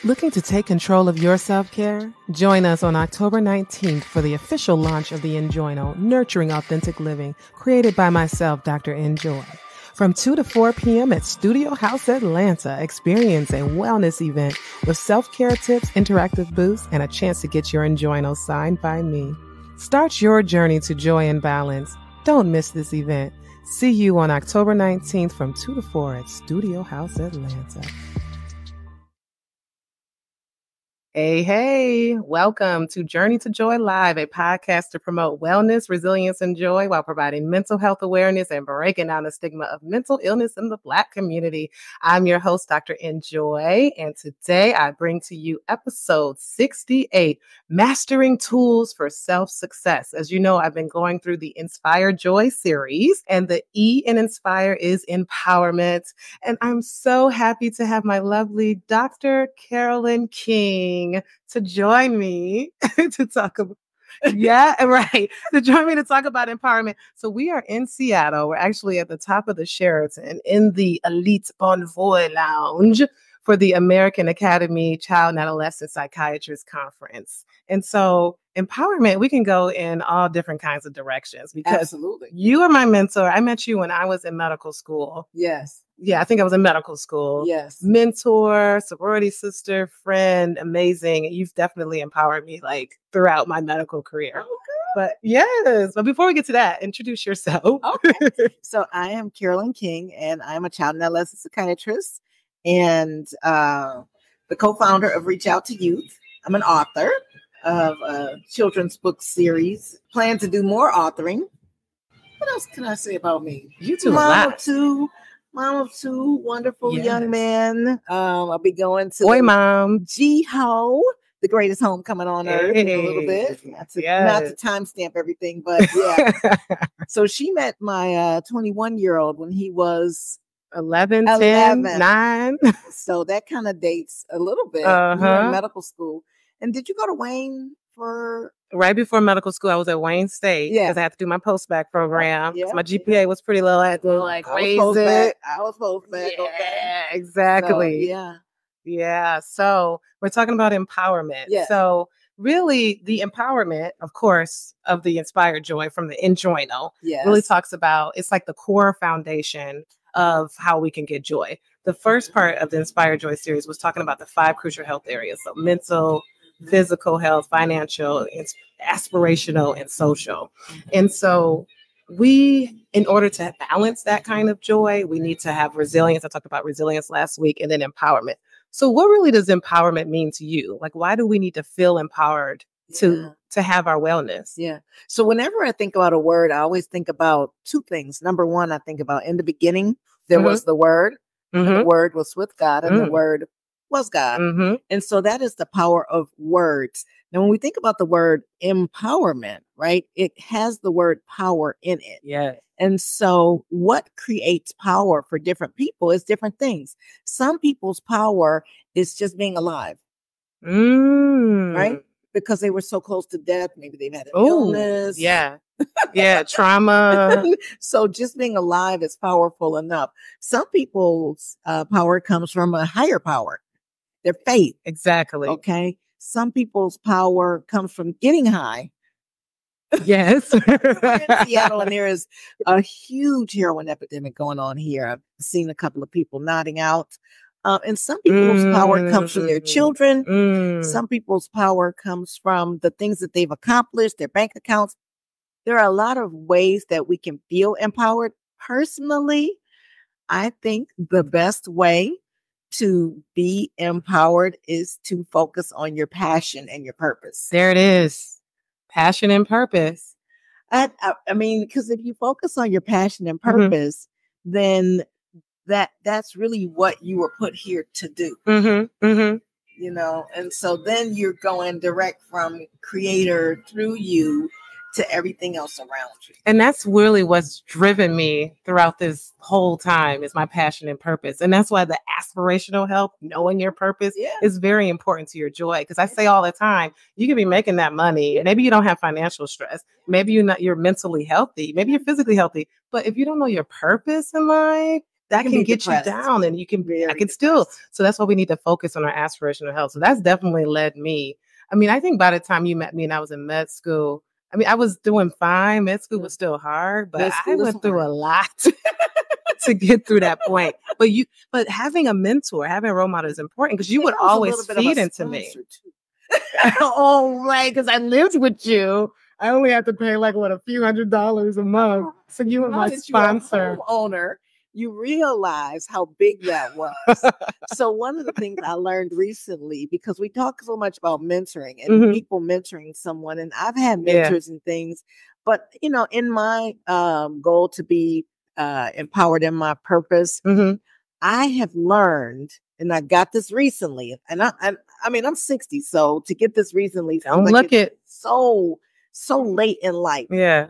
Looking to take control of your self-care? Join us on October 19th for the official launch of the Enjoyno, Nurturing Authentic Living, created by myself, Dr. Enjoy. From 2 to 4 p.m. at Studio House Atlanta, experience a wellness event with self-care tips, interactive booths, and a chance to get your Enjoyno signed by me. Start your journey to joy and balance. Don't miss this event. See you on October 19th from 2 to 4 at Studio House Atlanta. Hey, welcome to Journey to Joy Live, a podcast to promote wellness, resilience, and joy while providing mental health awareness and breaking down the stigma of mental illness in the Black community. I'm your host, Dr. Enjoy, and today I bring to you episode 68, Mastering Tools for Self-Success. As you know, I've been going through the Inspire Joy series, and the E in Inspire is empowerment. And I'm so happy to have my lovely Dr. Carolyn King to join me to talk about to join me to talk about empowerment. So we are in Seattle. We're actually at the top of the Sheraton in the Elite Bonvoy Lounge for the American Academy Child and Adolescent Psychiatrist Conference. And so empowerment, we can go in all different kinds of directions because Absolutely. You are my mentor. I met you when I was in medical school. Yes. Yeah, I think I was in medical school. Yes. Mentor, sorority sister, friend, amazing. You've definitely empowered me like throughout my medical career. Okay. But before we get to that, introduce yourself. Okay. So I am Carolyn King, and I'm a child and adolescent psychiatrist and the co-founder of Reach Out to Youth. I'm an author of a children's book series. Plan to do more authoring. What else can I say about me? You do a lot. Mom of two wonderful young men. I'll be going to Mom. G-Ho, the greatest homecoming on earth in a little bit. Not to timestamp everything, but yeah. So she met my 21-year-old when he was 11, 10, 9. So that kind of dates a little bit. We were in medical school. And did you go to Wayne for... Right before medical school, I was at Wayne State because I had to do my post-bac program. My GPA was pretty low. I had to raise it. I was post-bac. Yeah, okay. exactly. So, yeah. So we're talking about empowerment. Yeah. So really the empowerment, of course, of the Inspired Joy from the Enjoyno really talks about, it's like the core foundation of how we can get joy. The first part of the Inspired Joy series was talking about the 5 crucial health areas. So mental, physical health, financial, aspirational, and social. And so in order to balance that kind of joy, we need to have resilience. I talked about resilience last week, and then empowerment. So what really does empowerment mean to you? Like, why do we need to feel empowered to have our wellness? Yeah. So whenever I think about a word, I always think about 2 things. Number one, I think about in the beginning, there was the Word. The Word was with God, and the Word was God. And so that is the power of words. Now, when we think about the word empowerment, right, it has the word power in it. Yeah. And so what creates power for different people is different things. Some people's power is just being alive, right? Because they were so close to death. Maybe they've had an illness. Yeah. Yeah. Trauma. So just being alive is powerful enough. Some people's power comes from a higher power. Their faith. Exactly. Okay. Some people's power comes from getting high. Yes. We're in Seattle, and there is a huge heroin epidemic going on here. I've seen a couple of people nodding out. And some people's power comes from their children. Some people's power comes from the things that they've accomplished, their bank accounts. There are a lot of ways that we can feel empowered. Personally, I think the best way to be empowered is to focus on your passion and your purpose. There it is. Passion and purpose. I mean, because if you focus on your passion and purpose, then that's really what you were put here to do. You know, and so then you're going direct from creator through you to everything else around you. And that's really what's driven me throughout this whole time is my passion and purpose. And that's why the aspirational health, knowing your purpose is very important to your joy. Because I say all the time, you can be making that money. Maybe you don't have financial stress. Maybe you're mentally healthy. Maybe you're physically healthy. But if you don't know your purpose in life, that can get you down, and I can still. So that's why we need to focus on our aspirational health. So that's definitely led me. I mean, I think by the time you met me and I was in med school, I mean, I was doing fine. Med school was still hard, but I went through a lot to get through that point. But having a mentor, having a role model is important, because you would always feed into me. Oh, right, because I lived with you. I only have to pay like a few $100s a month. So you were my sponsor. Owner, you realize how big that was. So one of the things I learned recently, because we talk so much about mentoring and people mentoring someone, and I've had mentors and things, but in my goal to be empowered in my purpose, I have learned, and I got this recently, and I mean, I'm 60, so to get this recently, don't look it so late in life. Yeah.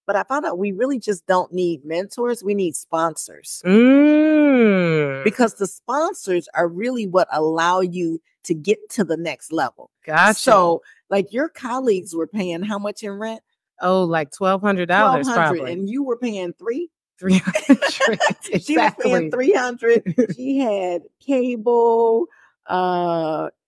But I found out we really just don't need mentors. We need sponsors. Because the sponsors are really what allow you to get to the next level. Gotcha. So like your colleagues were paying how much in rent? Oh, like $1,200 probably. And you were paying $300. Exactly. She was paying $300. She had cable,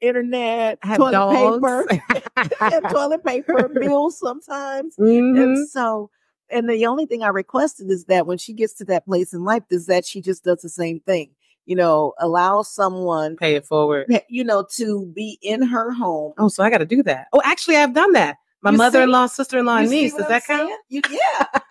internet, toilet paper, bills sometimes. And so, and the only thing I requested is that when she gets to that place in life, is that she just does the same thing. Allow someone pay it forward, to be in her home. Oh, so I got to do that. Oh, actually, I've done that. My mother-in-law, sister-in-law, and niece. Does that count? Yeah.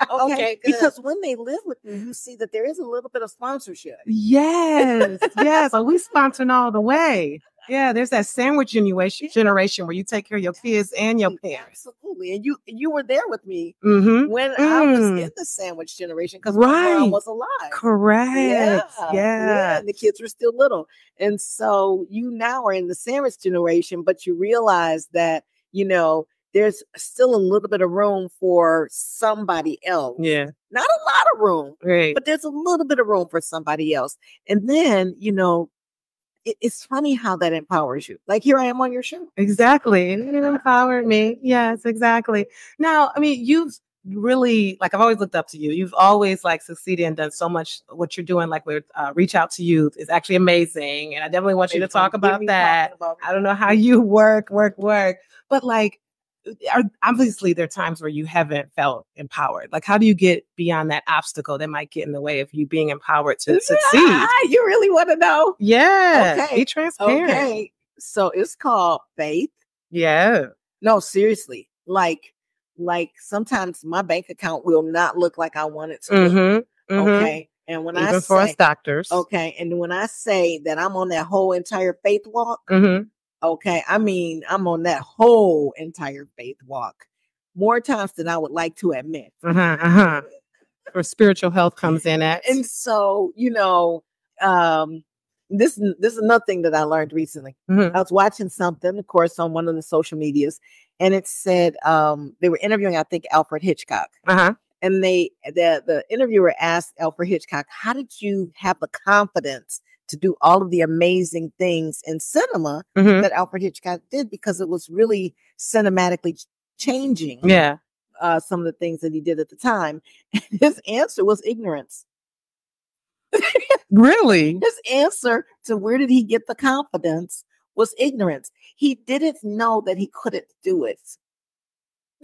Okay. Because when they live with you see that there is a little bit of sponsorship. Yes. Yes. So we sponsoring all the way. Yeah. There's that sandwich generation where you take care of your kids and your parents. Absolutely. And you were there with me when I was in the sandwich generation, because my mom was alive. Correct. Yeah. And the kids were still little. And so you now are in the sandwich generation, but you realize that, there's still a little bit of room for somebody else. Yeah. Not a lot of room, right, but there's a little bit of room for somebody else. And then, it's funny how that empowers you. Like, here I am on your show. Exactly. And it empowered me. Yes, exactly. Now, I mean, you've really, like, I've always looked up to you. You've always succeeded and done so much. What you're doing, like with Reach Out to Youth, is actually amazing. And I definitely want you to talk about that. I don't know how you work, but obviously there are times where you haven't felt empowered. Like, how do you get beyond that obstacle that might get in the way of you being empowered to succeed? You really want to know? Yeah. Okay. Be transparent. Okay. So it's called faith. Yeah. No, seriously. Like sometimes my bank account will not look like I want it to look. Okay. And when even for us doctors. Okay. And when I say that I'm on that whole entire faith walk, okay, I mean, I'm on that whole entire faith walk more times than I would like to admit. Where spiritual health comes in at. And so, this is another thing that I learned recently. I was watching something, of course, on one of the social medias, and it said they were interviewing, I think, Alfred Hitchcock. And the interviewer asked Alfred Hitchcock, how did you have the confidence to do all of the amazing things in cinema that Alfred Hitchcock did? Because it was really cinematically changing some of the things that he did at the time. And his answer was ignorance. Really? His answer to where did he get the confidence was ignorance. He didn't know that he couldn't do it.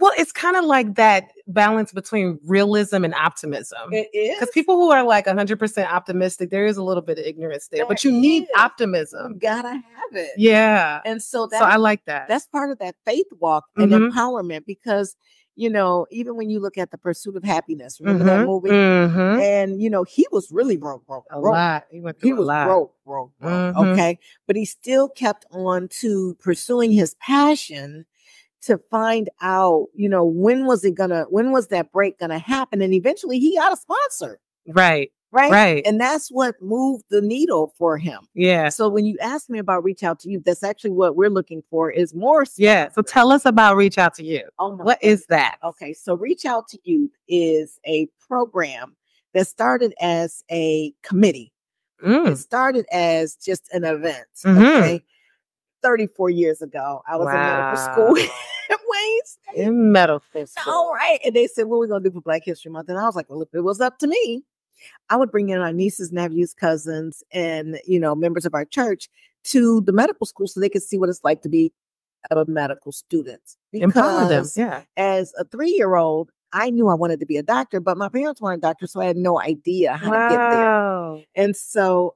Well, it's kind of like that balance between realism and optimism. It is. Because people who are 100% optimistic, there is a little bit of ignorance there. But you need optimism. You gotta have it. Yeah. And so I like that. That's part of that faith walk and empowerment, because, even when you look at The Pursuit of Happiness, remember that movie? And, he was really broke. A lot. He went through a lot. Broke. Okay. But he still kept on to pursuing his passion to find out, when was that break gonna happen? And eventually he got a sponsor. Right. And that's what moved the needle for him. Yeah. So when you ask me about Reach Out to You, that's actually what we're looking for, is more sponsors. Yeah. So tell us about Reach Out to You. What is that? Okay. So Reach Out to You is a program that started as a committee. It started as just an event. Okay. 34 years ago, I was in medical school in medical school. All right. And they said, what are we going to do for Black History Month? And I was like, well, if it was up to me, I would bring in our nieces, nephews, cousins, and, members of our church to the medical school so they could see what it's like to be a medical student. Empower them. Because Yeah. as a 3-year-old, I knew I wanted to be a doctor, but my parents weren't doctors, so I had no idea how to get there. And so,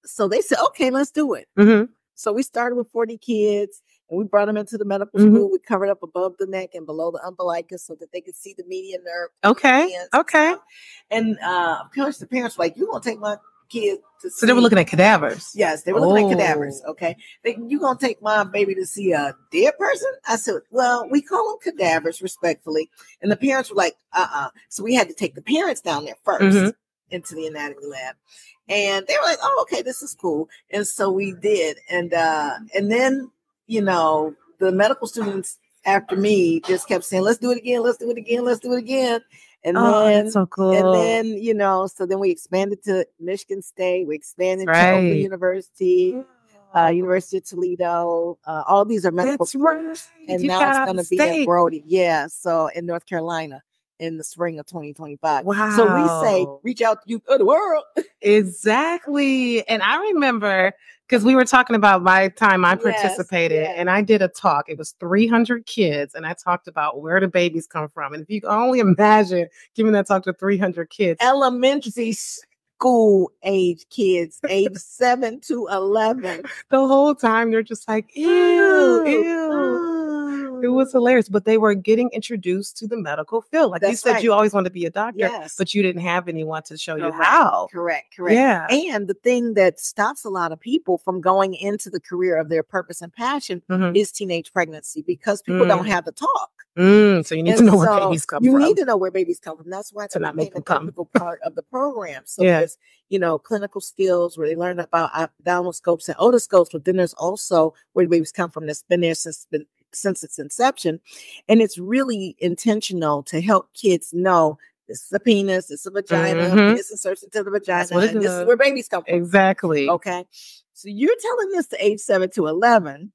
so they said, okay, let's do it. Mm-hmm. So we started with 40 kids and we brought them into the medical school. We covered up above the neck and below the umbilicus so that they could see the median nerve. Okay. Okay. And of course, the parents were like, you going to take my kid to see. So they were looking at cadavers. Yes, they were looking at cadavers. Okay. You going to take my baby to see a dead person? I said, well, we call them cadavers respectfully. And the parents were like, So we had to take the parents down there first into the anatomy lab. And they were like, oh, okay, this is cool. And so we did. And then, the medical students after me just kept saying, let's do it again. Let's do it again. Let's do it again. And then, that's so cool. And then, so then we expanded to Michigan State. We expanded to Open University, University of Toledo. All these are medical schools. Right. And now it's going to be at Brody. Yeah. So in North Carolina in the spring of 2025. Wow. So we say, reach out to youth of the world. Exactly. And I remember, because we were talking about my time I participated and I did a talk. It was 300 kids. And I talked about where the babies come from. And if you can only imagine giving that talk to 300 kids. Elementary school age kids, age 7 to 11. The whole time they're just like, ew. It was hilarious, but they were getting introduced to the medical field. Like you said, you always wanted to be a doctor, but you didn't have anyone to show you how. Correct. Yeah. And the thing that stops a lot of people from going into the career of their purpose and passion is teenage pregnancy, because people don't have the talk. So you need to know where babies come from. You need to know where babies come from. That's why it's not make them a critical part of the program. So there's, clinical skills where they learn about abdominal scopes and otoscopes, but then there's also where the babies come from. That's been there since its inception. And it's really intentional to help kids know this is a penis, this is a vagina, this inserts into the vagina, and this is where babies come from. Exactly. Okay. So you're telling this to age 7 to 11.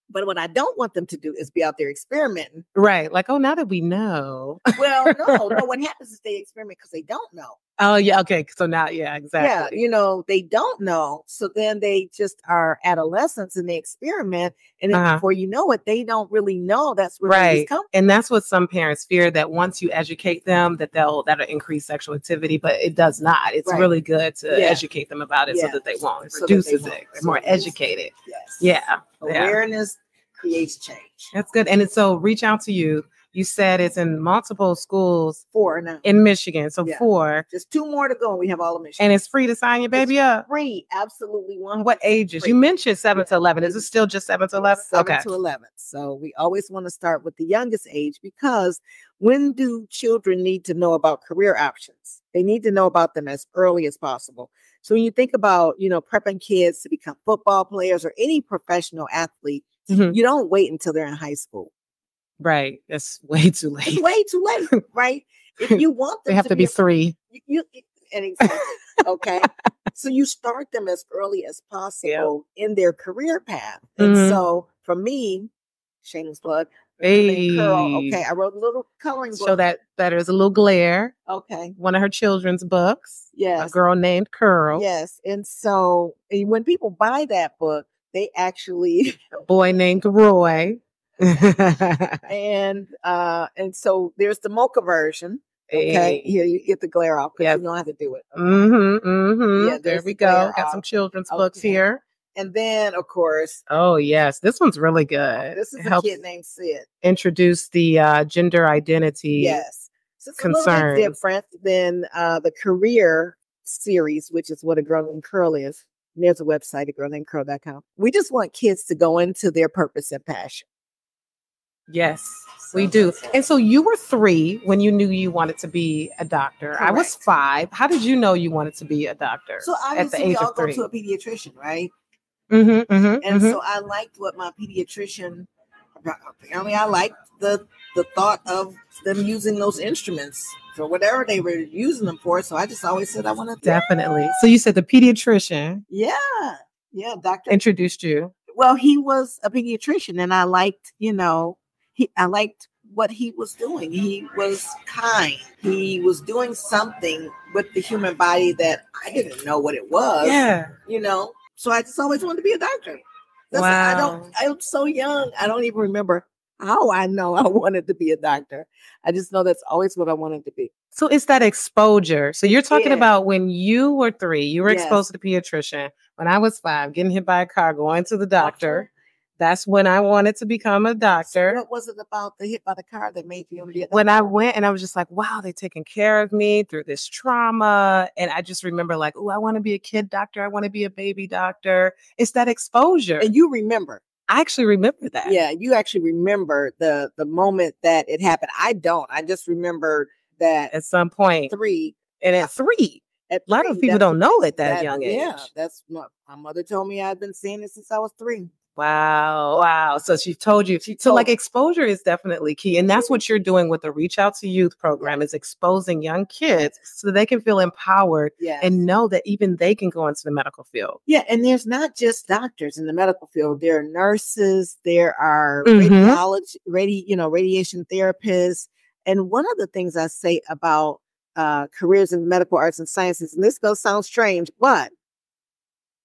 But what I don't want them to do is be out there experimenting. Right. Like, now that we know. Well, no. What happens is they experiment because they don't know. Oh, yeah. Okay. So now, exactly. Yeah, they don't know. So then they just are adolescents and they experiment. And then before you know it, they don't really know that's where babies come from. And that's what some parents fear, that once you educate them, that'll increase sexual activity, but it does not. It's really good to educate them about it so that they won't. It reduces it. They're more educated. Yes. Yeah. Awareness creates change. That's good. And so reach out to you. You said it's in multiple schools. 4 now. In Michigan. So 4. Just 2 more to go and we have all of Michigan. And it's free to sign your baby up? Free. Absolutely. What ages? Free. You mentioned 7 to 11. Is it still just 7 to 11? 7 to 11. So we always want to start with the youngest age, because when do children need to know about career options? They need to know about them as early as possible. So when you think about, prepping kids to become football players or any professional athlete, you don't wait until they're in high school. Right. That's way too late. It's way too late, right? If you want them they have to be 3. Exactly. Okay. So you start them as early as possible in their career path. And so for me, shameless plug, Curl. Okay. I wrote a little coloring book. So that is a little glare. Okay. One of her children's books. Yes. A girl named Curl. Yes. And so when people buy that book, they actually a boy named Roy. and so there's the mocha version. Okay, here you get the glare off because you don't have to do it. Okay? Yeah, there we go. Got some children's books here. And then, of course, yes, this one's really good. This is a kid named Sid. Introduce the gender identity. Yes, so it's concerns. A little bit different than the career series, which is what A Girl Named Curl is. And there's a website, agirlnamedcurl.com. We just want kids to go into their purpose and passion. Yes, we do. And so you were 3 when you knew you wanted to be a doctor. Correct. I was 5. How did you know you wanted to be a doctor? So obviously, we all go to a pediatrician, right? And so I liked what my pediatrician. Apparently, I liked the thought of them using those instruments for whatever they were using them for. So I just always said I want to. Definitely. So you said the pediatrician. Yeah, doctor introduced you. Well, he was a pediatrician, and I liked, I liked what he was doing. He was kind. He was doing something with the human body that I didn't know what it was. Yeah. So I just always wanted to be a doctor. Wow. I'm so young. I don't even remember how I know I wanted to be a doctor. I just know that's always what I wanted to be. So it's that exposure. So you're talking Yeah. about when you were 3, you were Yes. exposed to the pediatrician. When I was 5, getting hit by a car, going to the doctor. That's when I wanted to become a doctor. So what was it about the hit by the car that made you be a doctor? When I went and I was just like, wow, they're taking care of me through this trauma. And I just remember like, oh, I want to be a kid doctor. I want to be a baby doctor. It's that exposure. And you remember. I actually remember that. Yeah, you actually remember the moment that it happened. I don't. I just remember that at some point. 3. And at 3. A lot of people don't know at that young age. Yeah, that's what my mother told me. I've been seeing it since I was 3. Wow. So she told you. So like exposure is definitely key. And that's what you're doing with the Reach Out to Youth program is exposing young kids so that they can feel empowered and know that even they can go into the medical field. Yeah. And there's not just doctors in the medical field. There are nurses. There are radiation therapists. And one of the things I say about careers in medical arts and sciences, and this goes sound strange, but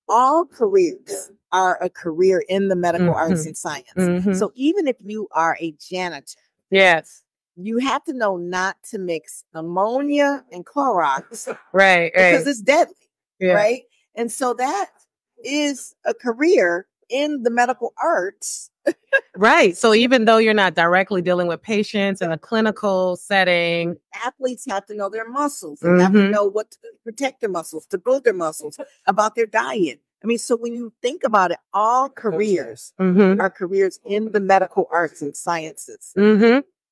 all careers are a career in the medical arts and science. So even if you are a janitor, you have to know not to mix ammonia and Clorox, because it's deadly, right? And so that is a career in the medical arts. Right. So even though you're not directly dealing with patients in a clinical setting, athletes have to know their muscles. They have to know what to protect their muscles, to build their muscles, about their diet. I mean, so when you think about it, all careers are careers in the medical arts and sciences.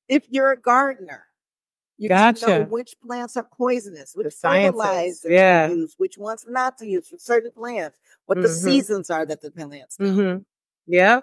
If you're a gardener, you know which plants are poisonous, which fertilizers to use, which ones not to use for certain plants, what the seasons are that the plants do. Yeah.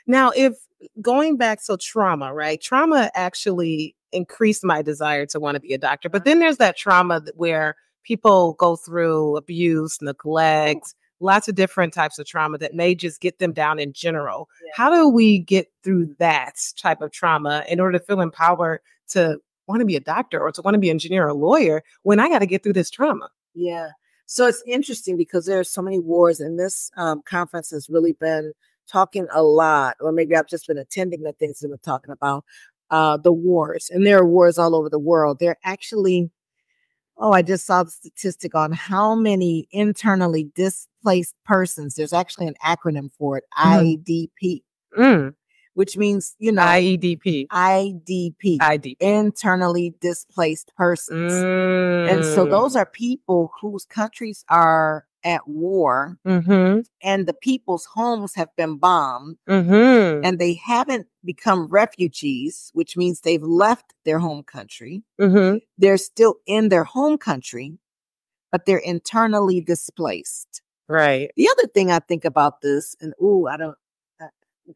Now, if going back to trauma, right? Trauma actually increased my desire to want to be a doctor. But then there's that trauma where people go through abuse, neglect, lots of different types of trauma that may just get them down in general. How do we get through that type of trauma in order to feel empowered to want to be a doctor or to want to be an engineer or a lawyer when I got to get through this trauma? Yeah. So it's interesting because there are so many wars, and this conference has really been talking a lot, or maybe I've just been attending the things that we're talking about, the wars. And there are wars all over the world. They're actually, I just saw the statistic on how many internally displaced persons. There's actually an acronym for it, IDP, which means, IEDP. IDP, internally displaced persons. And so those are people whose countries are at war, and the people's homes have been bombed, and they haven't become refugees, which means they've left their home country. They're still in their home country, but they're internally displaced. Right. The other thing I think about this, and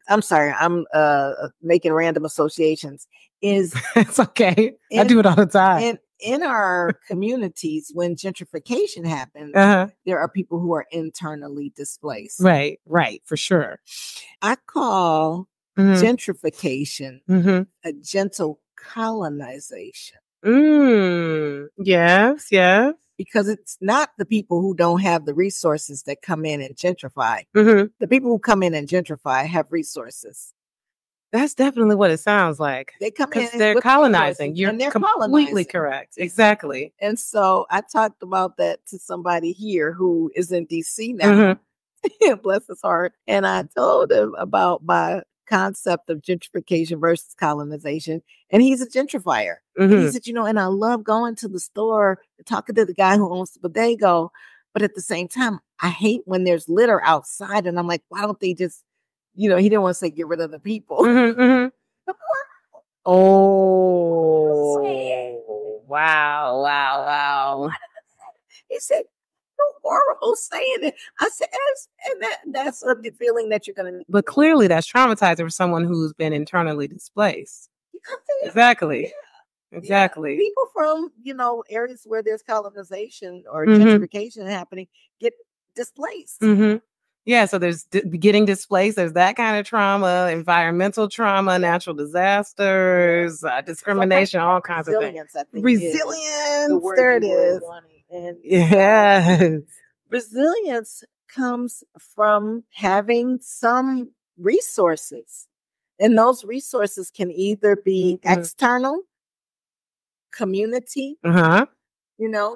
I'm sorry, I'm making random associations, is it's okay. I do it all the time. In our communities, when gentrification happens, there are people who are internally displaced. Right, for sure. I call gentrification a gentle colonization. Yes. Because it's not the people who don't have the resources that come in and gentrify. The people who come in and gentrify have resources. That's definitely what it sounds like. They come in because they're colonizing. You're completely correct. Exactly. And so I talked about that to somebody here who is in DC now. Bless his heart. And I told him about my concept of gentrification versus colonization. And he's a gentrifier. And he said, and I love going to the store, talking to the guy who owns the bodega. But at the same time, I hate when there's litter outside. And I'm like, why don't they just, he didn't want to say get rid of the people. Oh, wow. He said, so horrible saying it. I said, and that's the feeling that you're going to. But clearly that's traumatizing for someone who's been internally displaced. Exactly. Exactly. People from, areas where there's colonization or gentrification happening get displaced. Yeah, so there's getting displaced. There's that kind of trauma, environmental trauma, natural disasters, discrimination, all kinds of things. Resilience, there it is. And yes. Resilience comes from having some resources. And those resources can either be external, community,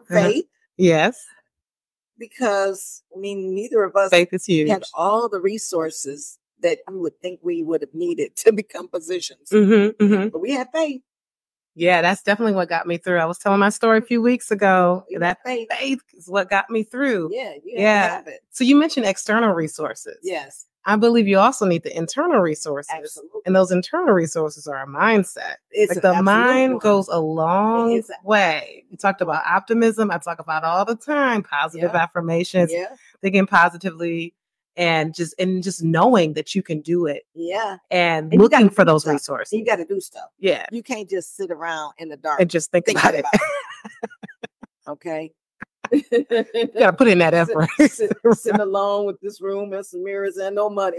faith. Yes. Because, neither of us faith is huge. Had all the resources that you would think we would have needed to become physicians. But we had faith. Yeah, that's definitely what got me through. I was telling my story a few weeks ago. That faith is what got me through. Yeah. Have it. So you mentioned external resources. Yes. I believe you also need the internal resources. Absolutely. And those internal resources are a mindset. The mind goes a long way. You talked about optimism. I talk about all the time, positive affirmations, thinking positively, and just knowing that you can do it. Yeah. And looking for those stuff. resources. You got to do stuff. Yeah. You can't just sit around in the dark and just think about it. Okay. You gotta put in that effort. Sitting alone with this room and some mirrors and no money.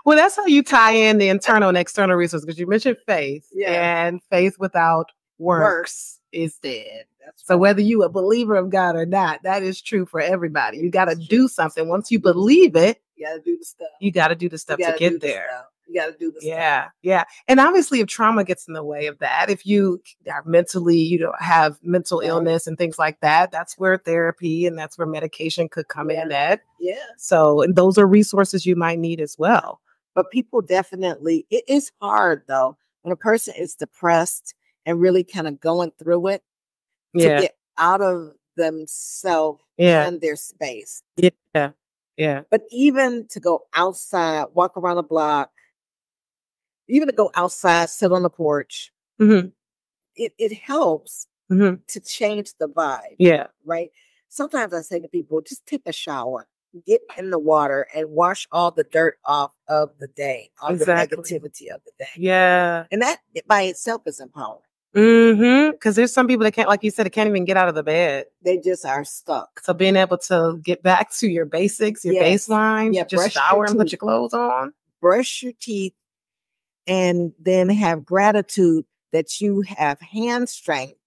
Well, that's how you tie in the internal and external resources, because you mentioned faith, and faith without works is dead. So whether you a believer of God or not, that is true for everybody. You got to do something. Once you believe it, you got to do the stuff. You got to do the stuff to get there. You got to do the stuff. Yeah. And obviously, if trauma gets in the way of that, if you are mentally, have mental illness and things like that, that's where therapy and that's where medication could come in at. Yeah. So, and those are resources you might need as well. But people definitely, it is hard though, when a person is depressed and really kind of going through it to get out of themselves and their space. Yeah. Yeah. But even to go outside, walk around the block, even to go outside, sit on the porch, it helps to change the vibe. Yeah. Right. Sometimes I say to people, just take a shower, get in the water and wash all the dirt off of the day, all the negativity of the day. Yeah. And that by itself is empowering. Because there's some people that can't, like you said, they can't even get out of the bed. They just are stuck. So being able to get back to your basics, your baseline, just shower and put your clothes on. Brush your teeth and then have gratitude that you have hand strength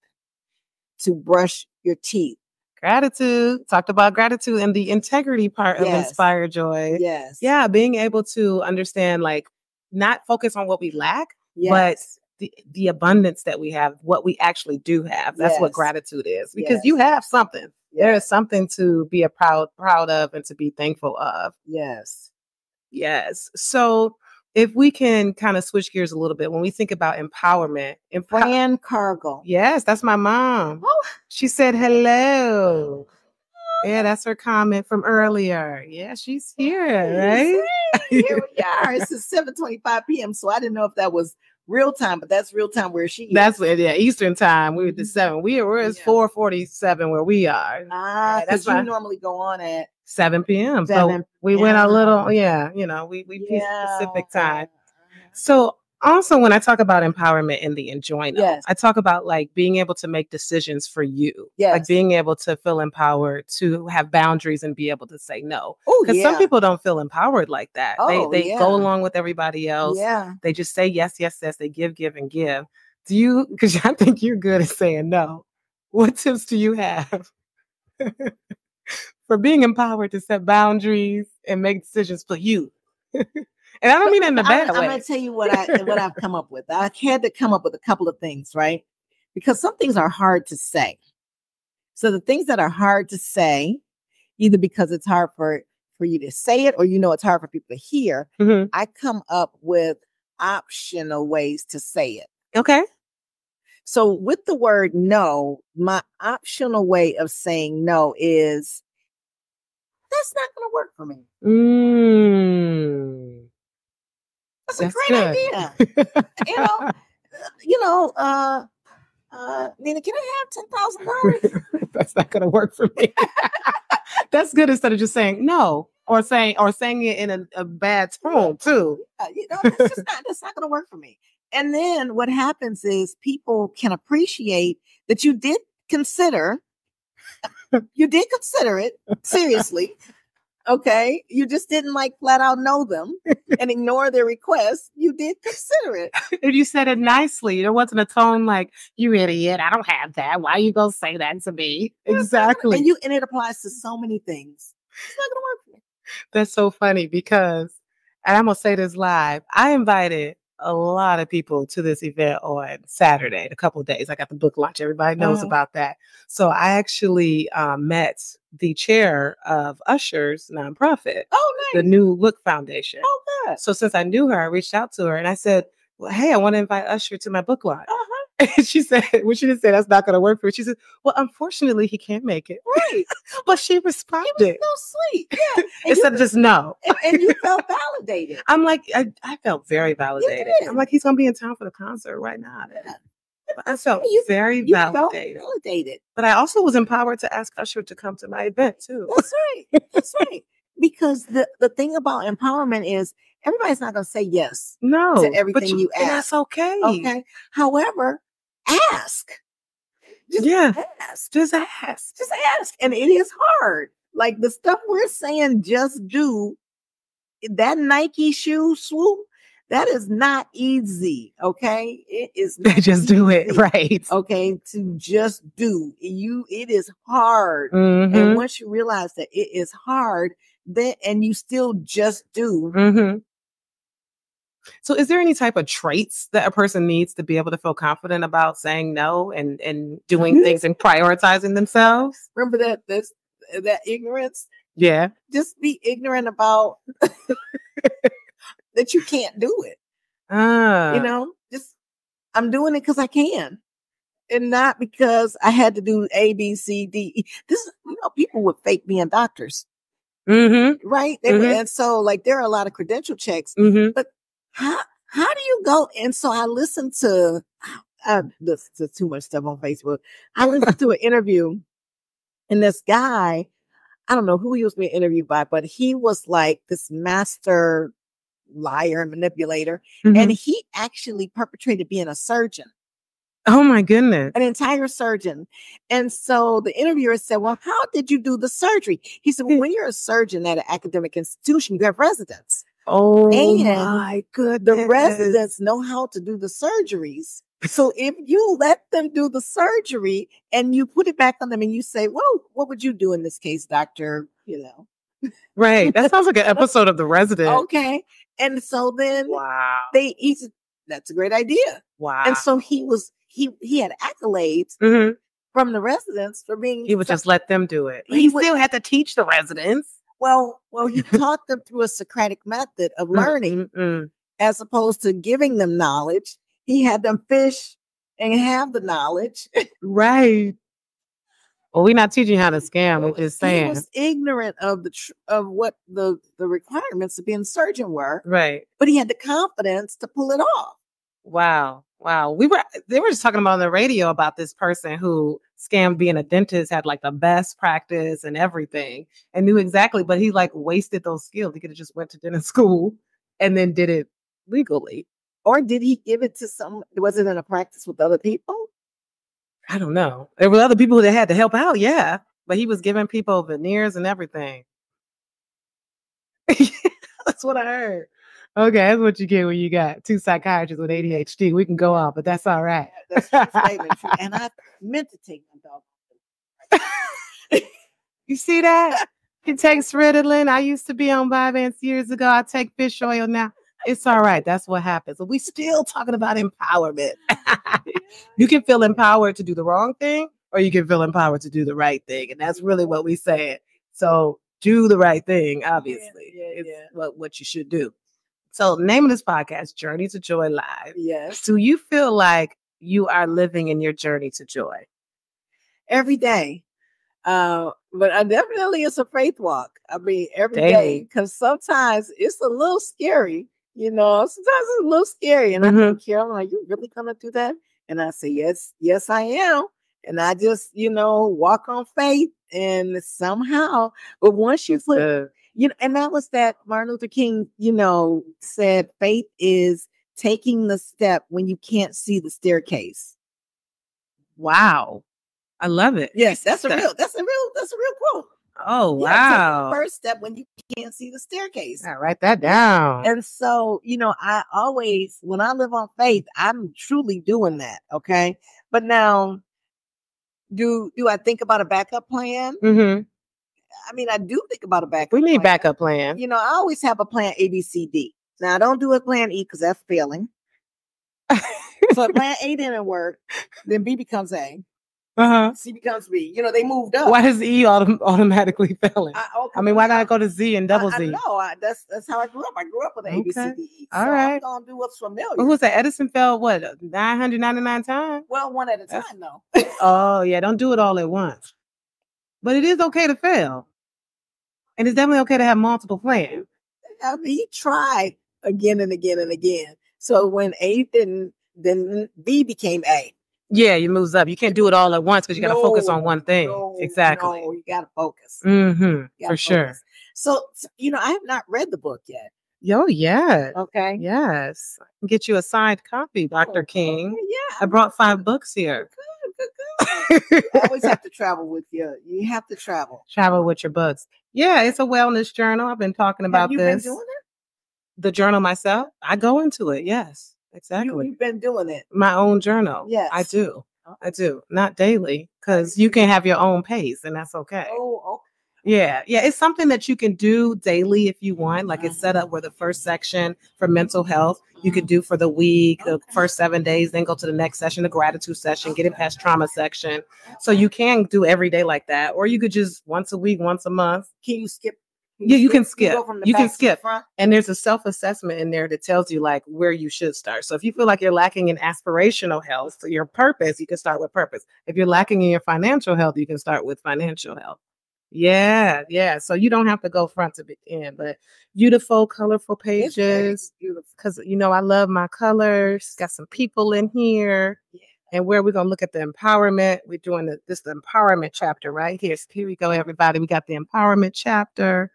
to brush your teeth. Gratitude. Talked about gratitude and the integrity part of Inspire Joy. Yes. Yeah, being able to understand, like, not focus on what we lack, but the abundance that we have, what we actually do have. That's what gratitude is, because you have something. There is something to be proud of and to be thankful of. Yes. So if we can kind of switch gears a little bit, when we think about empowerment, Fran Cargill. Yes, that's my mom. Oh. She said hello. Yeah, that's her comment from earlier. Yeah, she's here, right? Here we are. It's 7:25 p.m. So I didn't know if that was real time, but that's real time where she is. That's Eastern time. We're at 7. We're at 4:47 where we are. That's why you normally go on at 7 p.m. So we went a little, we Pacific time. So also, when I talk about empowerment in the enjoyment, I talk about like being able to make decisions for you, like being able to feel empowered, to have boundaries and be able to say no. Because some people don't feel empowered like that. They go along with everybody else. They just say yes. They give and give. Because I think you're good at saying no. What tips do you have for being empowered to set boundaries and make decisions for you? And I don't mean it in a bad way. I'm going to tell you what I've come up with. I had to come up with a couple of things, right? Because some things are hard to say. So the things that are hard to say, either because it's hard for you to say it, or it's hard for people to hear, I come up with optional ways to say it. Okay. So with the word no, my optional way of saying no is, that's not going to work for me. That's a great idea. Nina, can I have $10,000? That's not going to work for me. That's good, instead of just saying no, or saying it in a bad tone too. That's not going to work for me. And then what happens is people can appreciate that you did consider it seriously. Okay. You just didn't like flat out know them and ignore their requests. You did consider it. And you said it nicely. There wasn't a tone like, you idiot, I don't have that. Why you gonna say that to me? Exactly. And it applies to so many things. It's not gonna work for me. That's so funny because, and I'm gonna say this live, I invited a lot of people to this event on Saturday, a couple of days. I got the book launch. Everybody knows about that. So I actually met the chair of Usher's nonprofit, the New Look Foundation. Oh, good. So since I knew her, I reached out to her and I said, well, hey, I want to invite Usher to my book launch. And she said, well, she didn't say that's not going to work for her. She said, well, unfortunately, he can't make it. Right. But she responded. He was so sweet. Yeah. Instead of just no. And you felt validated. I'm like, I felt very validated. I'm like, he's going to be in town for the concert right now. I felt very validated. But I also was empowered to ask Usher to come to my event too. That's right. That's right. Because the thing about empowerment is everybody's not going to say yes to everything you ask. And that's okay. Okay. However, ask. Just ask. Just ask. Just ask. And it is hard. Like the stuff we're saying, just do. That Nike shoe swoop, that is not easy. Okay. It is not just easy, do it. Right. Okay. To just do. It is hard. And once you realize that it is hard, and you still just do. So is there any type of traits that a person needs to be able to feel confident about saying no and doing things and prioritizing themselves? Remember that ignorance? Yeah. Just be ignorant about that you can't do it. You know, just I'm doing it because I can. And not because I had to do A, B, C, D, E. This, people would fake being doctors. Right? And so like there are a lot of credential checks, but how do you go? And so I listened to too much stuff on Facebook. I listened to an interview and this guy, I don't know who he was being interviewed by, but he was like this master liar and manipulator. And he actually perpetrated being a surgeon. Oh my goodness. An entire surgeon. And so the interviewer said, well, how did you do the surgery? He said, well, when you're a surgeon at an academic institution, you have residents. Oh my goodness. The residents know how to do the surgeries. So if you let them do the surgery and you put it back on them and you say, well, what would you do in this case, doctor? Right. That sounds like an episode of The Resident. Okay. And so then he said, that's a great idea. Wow. And so he had accolades from the residents for being. He would just let them do it. He still had to teach the residents. Well, he taught them through a Socratic method of learning as opposed to giving them knowledge. He had them fish and have the knowledge. Right. Well, we're not teaching how to scam. We're just saying. He was ignorant of what the requirements of being a surgeon were. Right. But he had the confidence to pull it off. Wow. They were just talking about on the radio about this person who scammed being a dentist, had like the best practice and everything and knew exactly, but he like wasted those skills. He could have just went to dentist school and then did it legally. Or did he give it to was it in a practice with other people? I don't know. There were other people that had to help out. Yeah. But he was giving people veneers and everything. That's what I heard. Okay, that's what you get when you got two psychiatrists with ADHD. We can go on, but that's all right. That's a statement. And I meant to take my dog. You see that? He takes Ritalin. I used to be on Vyvanse years ago. I take fish oil now. It's all right. That's what happens. But we still talking about empowerment. You can feel empowered to do the wrong thing, or you can feel empowered to do the right thing. And that's really what we said. So do the right thing, obviously. It's what you should do. So name of this podcast, Journey to Joy Live. Yes. Do you feel like you are living in your journey to joy? Every day. But definitely it's a faith walk. I mean, every day. Because sometimes it's a little scary. Sometimes it's a little scary. And I think, Carolyn, are you really going to do that? And I say, yes, I am. And I just, walk on faith and somehow, but once you put, and that was that Martin Luther King, said faith is taking the step when you can't see the staircase. Wow. I love it. Yes, that's a real quote. Oh, Yeah, take the wow. first step when you can't see the staircase. Yeah, write that down. And so, I always, when I live on faith, I'm truly doing that. Okay. But now, do I think about a backup plan? Mm-hmm. I mean, I do think about a backup We need plan. backup plan. I always have a plan A, B, C, D. Now, I don't do a plan E because that's failing. So if plan A didn't work, then B becomes A. Uh-huh. C becomes B. They moved up. Why is E automatically failing? I mean, why not go to Z and double Z? No, that's how I grew up. I grew up with A, B, C, D, E. All so right. I'm going to do what's familiar. Well, who's that? Edison fell, what, 999 times? Well, one at a time, though. Oh, yeah. Don't do it all at once. But it is okay to fail. And it's definitely okay to have multiple plans. I mean, he tried again and again and again. So when A didn't, then B became A. Yeah, you moves up. You can't do it all at once because you got to focus on one thing. Exactly. No, you got to focus. Mm-hmm. For sure. So, I have not read the book yet. Oh, yeah. Okay. Yes. I can get you a signed copy, Dr. King. Yeah. I brought 5 books here. Good. You always have to travel with you. You have to travel. Travel with your books. Yeah, it's a wellness journal. I've been talking about this. Have you been doing it? The journal myself? I go into it. Yes, exactly. You've been doing it. My own journal. Yes. I do. I do. Not daily, because you can have your own pace, and that's okay. Oh, okay. Yeah. It's something that you can do daily if you want. Like it's set up where the first section for mental health, you could do for the week, the first 7 days, then go to the next session, the gratitude session, get it past trauma section. So you can do every day like that. Or you could just once a week, once a month. Can you skip? You can skip. You can skip. Front? And there's a self-assessment in there that tells you like where you should start. So if you feel like you're lacking in aspirational health, so your purpose, you can start with purpose. If you're lacking in your financial health, you can start with financial health. Yeah. So you don't have to go front to begin, but beautiful, colorful pages. Because I love my colors. Got some people in here. Yeah. And where we're gonna look at the empowerment. We're doing the empowerment chapter right here. So here we go, everybody. We got the empowerment chapter.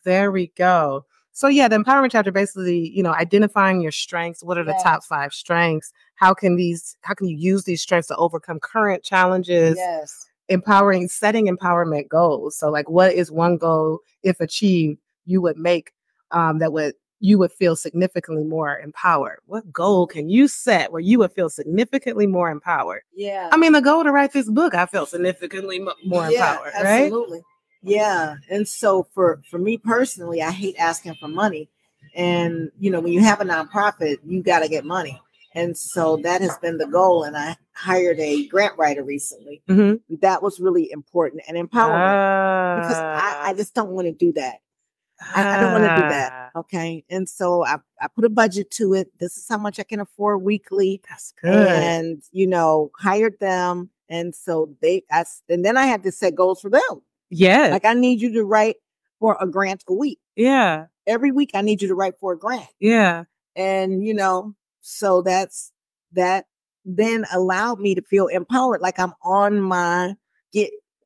There we go. So yeah, the empowerment chapter basically, identifying your strengths. What are the top 5 strengths? How can you use these strengths to overcome current challenges? Yes. Setting empowerment goals. So like, what is one goal, if achieved, you would make you would feel significantly more empowered? What goal can you set where you would feel significantly more empowered? Yeah. I mean, the goal to write this book, I felt significantly more empowered, right? Absolutely. Yeah. And so for me personally, I hate asking for money. And, when you have a nonprofit, you got to get money. And so that has been the goal. And I hired a grant writer recently. Mm-hmm. That was really important and empowerment because I just don't want to do that. I don't want to do that. Okay. And so I put a budget to it. This is how much I can afford weekly. That's good. And, hired them. And so and then I had to set goals for them. Yeah. Like I need you to write for a grant a week. Yeah. Every week I need you to write for a grant. Yeah. And, so that then allowed me to feel empowered. Like I'm on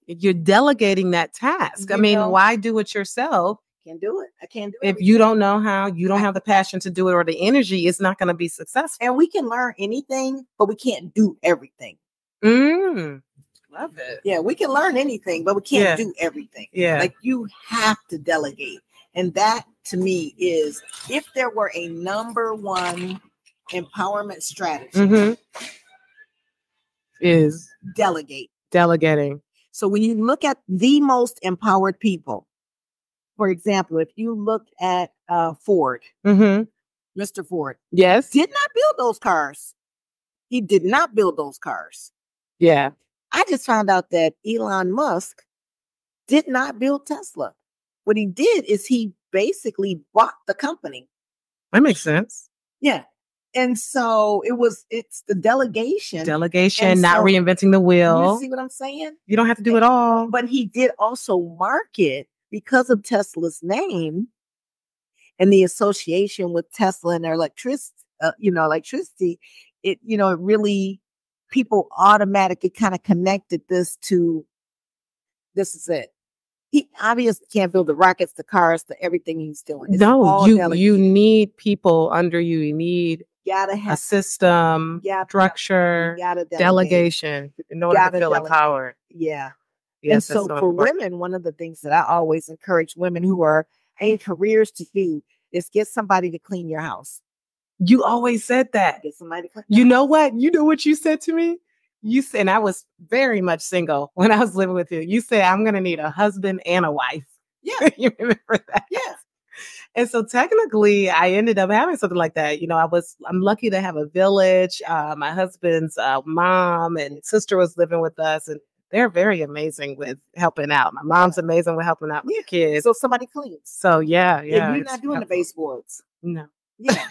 you're delegating that task. I mean, why do it yourself? Can't do it. I can't do it. If you don't know how, you don't have the passion to do it or the energy, it's not going to be successful. And we can learn anything, but we can't do everything. Love it. Yeah, we can learn anything, but we can't do everything. Yeah. Like you have to delegate. And that to me is, if there were a number one empowerment strategy, is delegating. So when you look at the most empowered people, for example, if you look at Ford, Mr. Ford, yes, did not build those cars. He did not build those cars. Yeah. I just found out that Elon Musk did not build Tesla. What he did is he basically bought the company. That makes sense. Yeah. And so it's the delegation. Delegation, not reinventing the wheel. You see what I'm saying? You don't have to do it all. But he did also market, because of Tesla's name and the association with Tesla and their electricity, it really, people automatically kind of connected this is it. He obviously can't build the rockets, the cars, the everything he's doing. You need people under you. You need a system, structure, delegation in order to feel empowered. Yeah. Yes, And that's so so for important. women, one of the things that I always encourage women who are in careers to do is get somebody to clean your house. You always said that. Get somebody to clean You your know what? You know what you said to me? You said, and I was very much single when I was living with you. You said, I'm going to need a husband and a wife. Yeah. You remember that? Yeah. And so technically, I ended up having something like that. You know, I'm lucky to have a village. My husband's mom and sister was living with us, and they're very amazing with helping out. My mom's amazing with helping out with the kids. So somebody cleans. So yeah, You're it's not doing the helpful. baseboards. No. Yeah.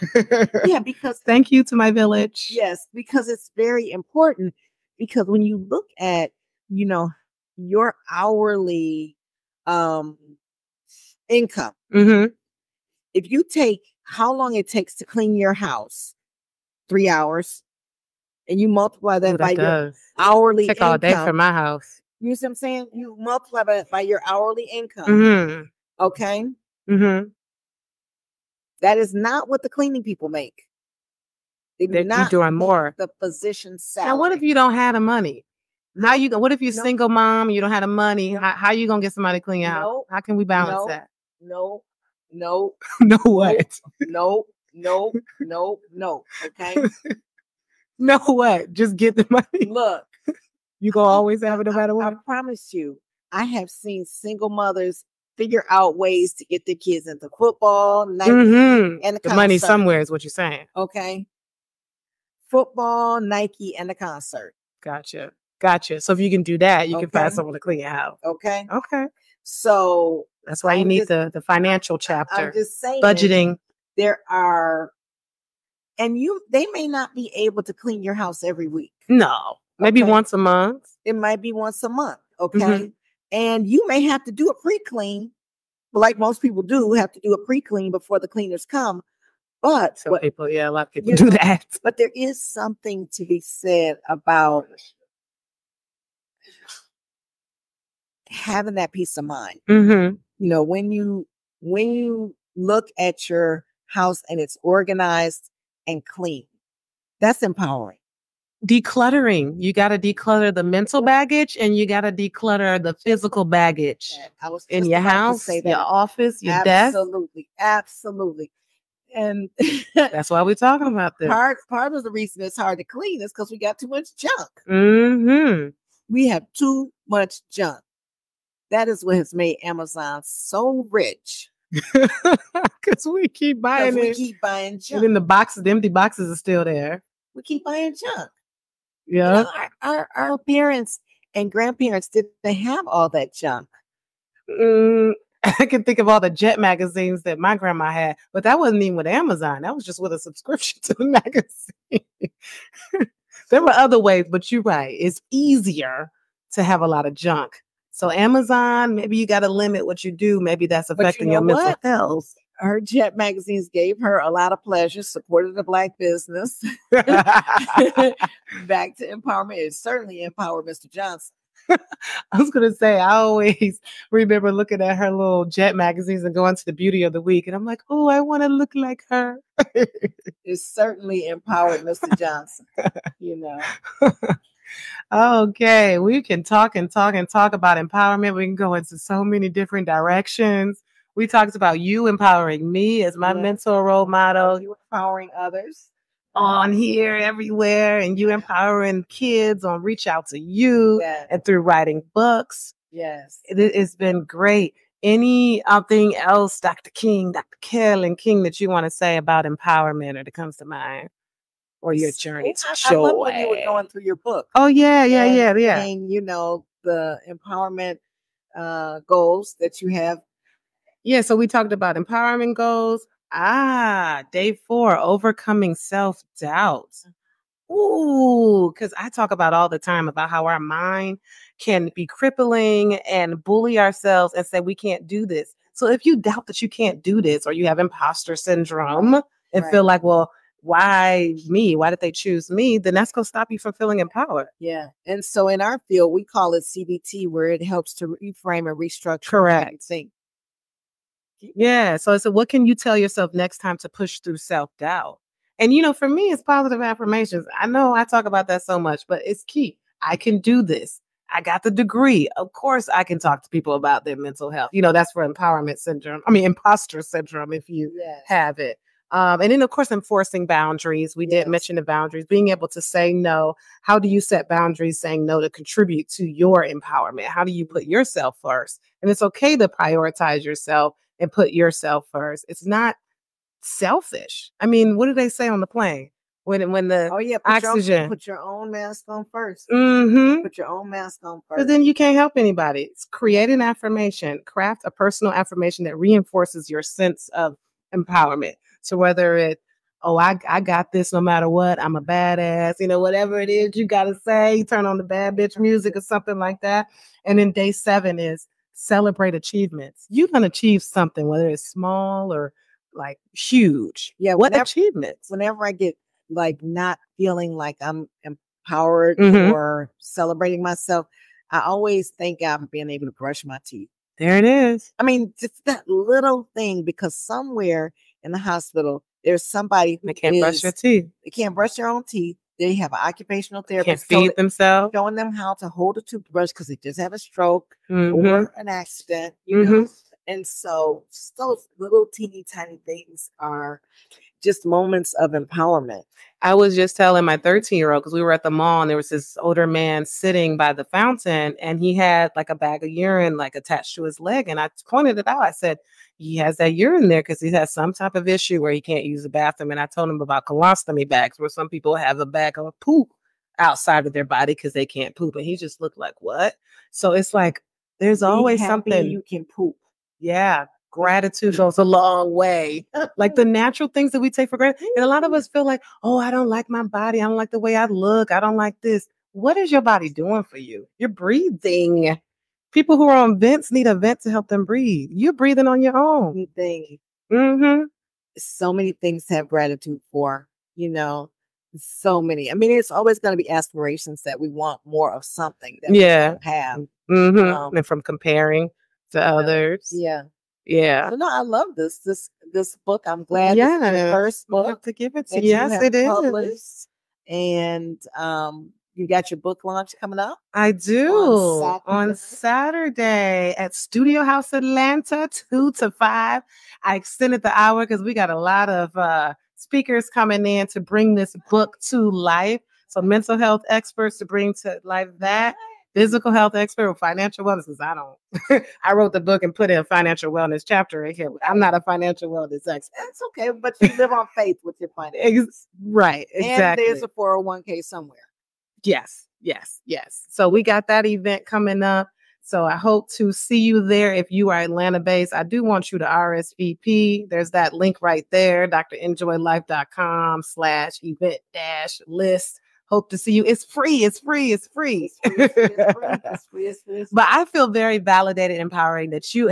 Yeah, because Thank you to my village. yes, because it's very important. Because when you look at, you know, your hourly income, Mm-hmm. if you take how long it takes to clean your house, 3 hours, and you multiply that by your hourly Take income. all day for my house. You see what I'm saying? You multiply by your hourly income. Mm-hmm. Okay. Mm-hmm. That is not what the cleaning people make. They do You're not doing more. the physician salary. Now, what if you don't have the money? How you go? What if you're No. single mom? You don't have the money. How you gonna get somebody to clean your house? No. How can we balance that? No. No what? No. Okay. No what? Just get the money. Look, You gonna always have it no matter what. I promise you, I have seen single mothers figure out ways to get their kids into football, Nike, and the money somewhere is what you're saying. Okay. Football, Nike, and the concert. Gotcha. So if you can do that, you can find someone to clean your house. Okay. So that's why you need the financial chapter. I'm just saying, budgeting. There are, and they may not be able to clean your house every week. No, maybe once a month. It might be once a month. Okay. And you may have to do a pre-clean, like most people do, have to do a pre-clean before the cleaners come. But a lot of people do that. But there is something to be said about having that peace of mind. Mm-hmm. You know, when you look at your house and it's organized and clean, that's empowering. Decluttering. You got to declutter the mental baggage and you got to declutter the physical baggage in your house, your office, your desk. Absolutely. And that's why we're talking about this. Part of the reason it's hard to clean is because we got too much junk. Mm-hmm. We have too much junk. That is what has made Amazon so rich. Because we keep buying it. We keep buying junk. And then the empty boxes are still there. We keep buying junk. Yeah. You know, our parents and grandparents didn't have all that junk. I can think of all the Jet magazines that my grandma had, but that wasn't even with Amazon. That was just with a subscription to the magazine. There were other ways, but you're right. It's easier to have a lot of junk. So Amazon, maybe you got to limit what you do. Maybe that's affecting your mental health. Her Jet magazines gave her a lot of pleasure, supported the Black business. Back to empowerment. It certainly empowered Mr. Johnson. I was going to say, I always remember looking at her little Jet magazines and going to the Beauty of the Week. And I'm like, oh, I want to look like her. It certainly empowered Mr. Johnson, you know. Okay, we can talk about empowerment. We can go into so many different directions. We talked about you empowering me as my mentor role model. You empowering others on here, everywhere, and you empowering kids on Reach Out to You and through writing books. Yes. It's been great. Anything else, Dr. Carolyn King, that you want to say about empowerment or that comes to mind? Or your journey to joy? I love when you were going through your book. Oh, yeah. And, you know, the empowerment goals that you have. Yeah, so we talked about empowerment goals. Day 4, overcoming self-doubt. Ooh, because I talk about all the time about how our mind can be crippling and bully ourselves and say we can't do this. So if you doubt that you can't do this, or you have imposter syndrome and feel like, well, why me? Why did they choose me? Then that's going to stop you from feeling empowered. Yeah. And so in our field, we call it CBT, where it helps to reframe and restructure. Correct. Yeah. So what can you tell yourself next time to push through self-doubt? And, you know, for me, it's positive affirmations. I know I talk about that so much, but it's key. I can do this. I got the degree. Of course, I can talk to people about their mental health. You know, that's for imposter syndrome, if you have it. And then, of course, enforcing boundaries. We did mention the boundaries, being able to say no. How do you set boundaries, saying no to contribute to your empowerment? How do you put yourself first? And it's okay to prioritize yourself and put yourself first. It's not selfish. I mean, what do they say on the plane? When the oxygen. Put your own mask on first. Mm-hmm. Put your own mask on first. But then you can't help anybody. It's create an affirmation. Craft a personal affirmation that reinforces your sense of empowerment. So whether it, I got this no matter what, I'm a badass, you know, whatever it is you got to say, turn on the bad bitch music or something like that. And then day 7 is celebrate achievements. You can achieve something, whether it's small or like huge. Yeah. What achievements? Whenever I get like not feeling like I'm empowered or celebrating myself, I always think I'm being able to brush my teeth. There it is. I mean, just that little thing, because somewhere in the hospital, there's somebody who can't brush their teeth. They can't brush their own teeth. They have an occupational therapist. Can't feed themselves. Showing them how to hold a toothbrush because they just have a stroke or an accident, you know. And so those little teeny tiny things are just moments of empowerment. I was just telling my 13-year-old, because we were at the mall and there was this older man sitting by the fountain and he had like a bag of urine like attached to his leg. And I pointed it out. I said, he has that urine there because he has some type of issue where he can't use the bathroom. And I told him about colostomy bags, where some people have a bag of poop outside of their body because they can't poop. And he just looked like, what? So it's like, there's always something. You can poop. Yeah. Gratitude goes a long way. Like the natural things that we take for granted. And a lot of us feel like, oh, I don't like my body. I don't like the way I look. I don't like this. What is your body doing for you? You're breathing. People who are on vents need a vent to help them breathe. You're breathing on your own. So many things to have gratitude for, you know, so many. I mean, it's always going to be aspirations that we want more of something that we don't have. And from comparing to others. Yeah. So no, I love this book. I'm glad this is the first book. Have to give it to you. Yes, it is. And you got your book launch coming up? I do. On Saturday at Studio House Atlanta, 2 to 5. I extended the hour because we got a lot of speakers coming in to bring this book to life. So mental health experts to bring to life that. Physical health expert or financial wellness, because I don't. I wrote the book and put in a financial wellness chapter in here. I'm not a financial wellness expert. That's okay, but you live on faith with your finances. Right, exactly. And there's a 401k somewhere. Yes. So we got that event coming up. So I hope to see you there if you are Atlanta-based. I do want you to RSVP. There's that link right there, drenjoylife.com/event-list. Hope to see you. It's free. But I feel very validated, empowering that you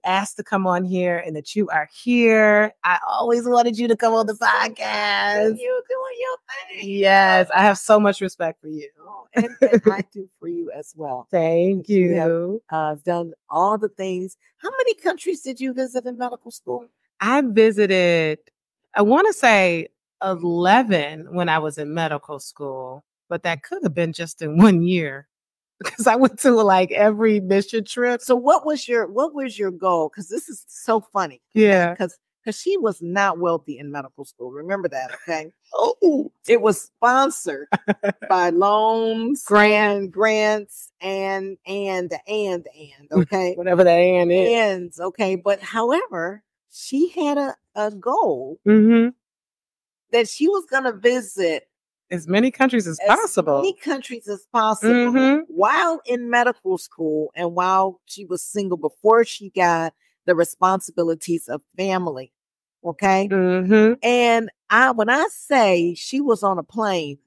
asked to come on here and that you are here. I always wanted you to come on the podcast. You doing your thing. Yes, I have so much respect for you. And I do for you as well. Thank you. You have done all the things. How many countries did you visit in medical school? I visited, I want to say 11 when I was in medical school, but that could have been just in 1 year because I went to like every mission trip. So what was your goal? Because this is so funny. Yeah. Because she was not wealthy in medical school. Remember that, okay? Oh, it was sponsored by loans, grants, and okay, whatever that and is. Okay, but however, she had a goal. That she was going to visit as many countries as possible. While in medical school and while she was single before she got the responsibilities of family. Okay. And when I say she was on a plane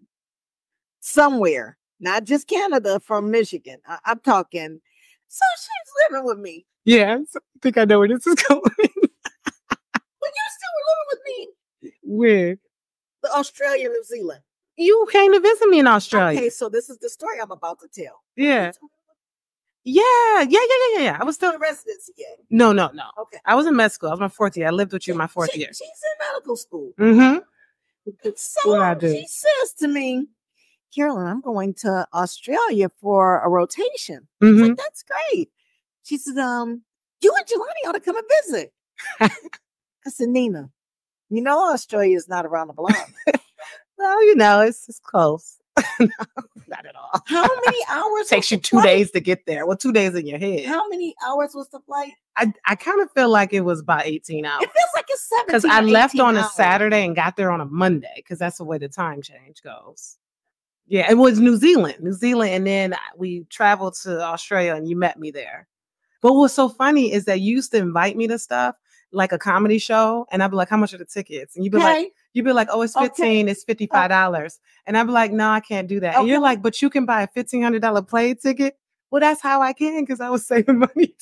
somewhere, not just Canada, from Michigan, I'm talking. So she's living with me. Yeah. I think I know where this is going. But you're still living with me. Where? Australia, New Zealand. You came to visit me in Australia. Okay, so this is the story I'm about to tell. Yeah. I was still in residency yet. No. Okay. I was in med school. I was my 4th year. I lived with you my 4th year. She's in medical school. So what I do? She says to me, Carolyn, I'm going to Australia for a rotation. I was like, that's great. She said, you and Jelani ought to come and visit. I said, Nina, you know, Australia is not around the block. Well, you know, it's close. No, not at all. How many hours? Takes you 2 days to get there. Well, 2 days in your head. How many hours was the flight? I kind of feel like it was about 18 hours. It feels like it's 17 because I left on a hours. Saturday and got there on a Monday because that's the way the time change goes. Yeah, it was New Zealand, and then we traveled to Australia and you met me there. But what's so funny is that you used to invite me to stuff like a comedy show, and I'd be like, "How much are the tickets?" And you'd be like, "Oh, it's 15, it's $55." And I'd be like, "No, I can't do that." And you're like, "But you can buy a $1,500 plane ticket." Well, that's how I can because I was saving money.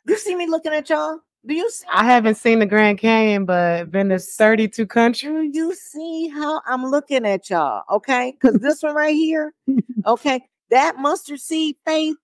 You see me looking at y'all? Do you see? I haven't seen the Grand Canyon, but been to 32 countries. You see how I'm looking at y'all, okay? Because this one right here, okay, that mustard seed faith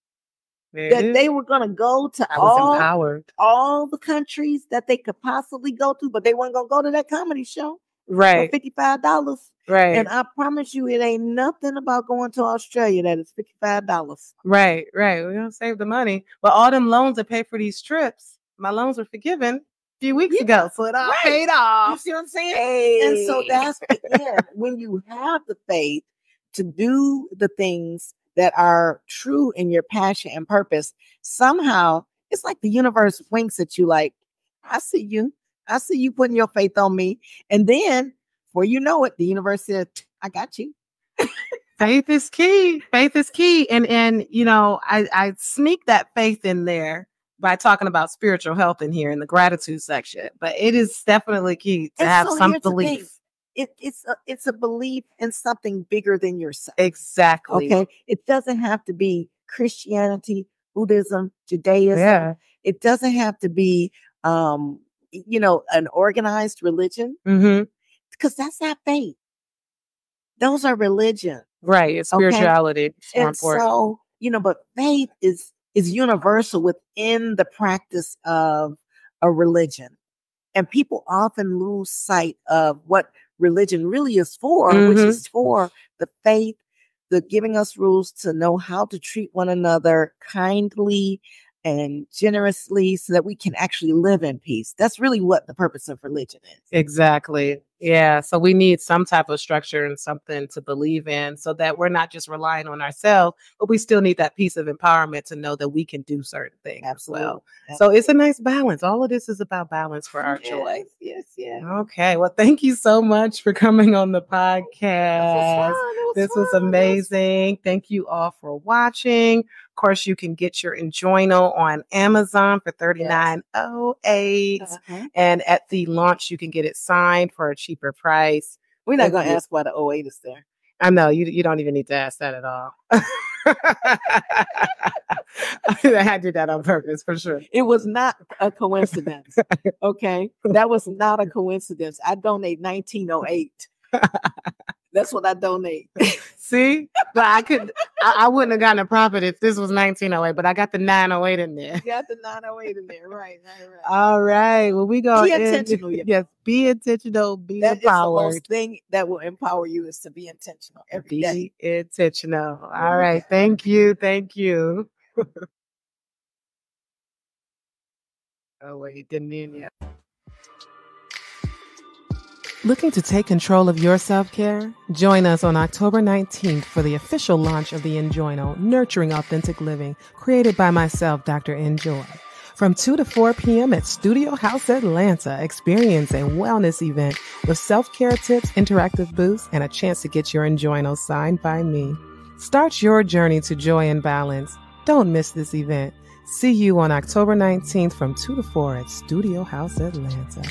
that they were going to go to all the countries that they could possibly go to, but they weren't going to go to that comedy show. Right. For $55. Right. And I promise you, it ain't nothing about going to Australia that is $55. Right. We're going to save the money. But all them loans that pay for these trips, my loans were forgiven a few weeks ago. So it all paid off. You see what I'm saying? Hey. And so that's when you have the faith to do the things that are true in your passion and purpose, somehow it's like the universe winks at you like, I see you. I see you putting your faith on me. And then, before you know it, the universe said, I got you. Faith is key. Faith is key. And you know, I sneak that faith in there by talking about spiritual health in here in the gratitude section. But it is definitely key to have some belief. It's a belief in something bigger than yourself. Exactly. Okay. It doesn't have to be Christianity, Buddhism, Judaism. Yeah. It doesn't have to be, you know, an organized religion. Because that's not faith. Those are religion. Right. It's spirituality. Okay? It's more important. So, you know, but faith is universal within the practice of a religion. And people often lose sight of what religion really is for, which is for the faith, the giving us rules to know how to treat one another kindly and generously so that we can actually live in peace. That's really what the purpose of religion is. Exactly. Yeah. So we need some type of structure and something to believe in so that we're not just relying on ourselves, but we still need that piece of empowerment to know that we can do certain things as well. So it's a nice balance. All of this is about balance for our joy. Yes. Okay. Well, thank you so much for coming on the podcast. This was amazing. Thank you all for watching. Of course, you can get your Enjoyno on Amazon for $39.08. And at the launch, you can get it signed for a cheaper price. We're not going to ask why the 08 is there. I know. You don't even need to ask that at all. I did that on purpose, for sure. It was not a coincidence. Okay? That was not a coincidence. I donate 1908. That's what I donate. See? But I wouldn't have gotten a profit if this was 1908, but I got the 908 in there. You got the 908 in there. Right. All right. Well, we go. Be intentional. Yes. Be intentional. Be empowered. That is the most thing that will empower you is to be intentional every day. Be intentional. All right. Thank you. Oh, wait. Didn't end yet. Looking to take control of your self-care? Join us on October 19th for the official launch of the Enjoyno, Nurturing Authentic Living, created by myself, Dr. Enjoy. From 2 to 4 p.m. at Studio House Atlanta, experience a wellness event with self-care tips, interactive booths, and a chance to get your Enjoyno signed by me. Start your journey to joy and balance. Don't miss this event. See you on October 19th from 2 to 4 at Studio House Atlanta.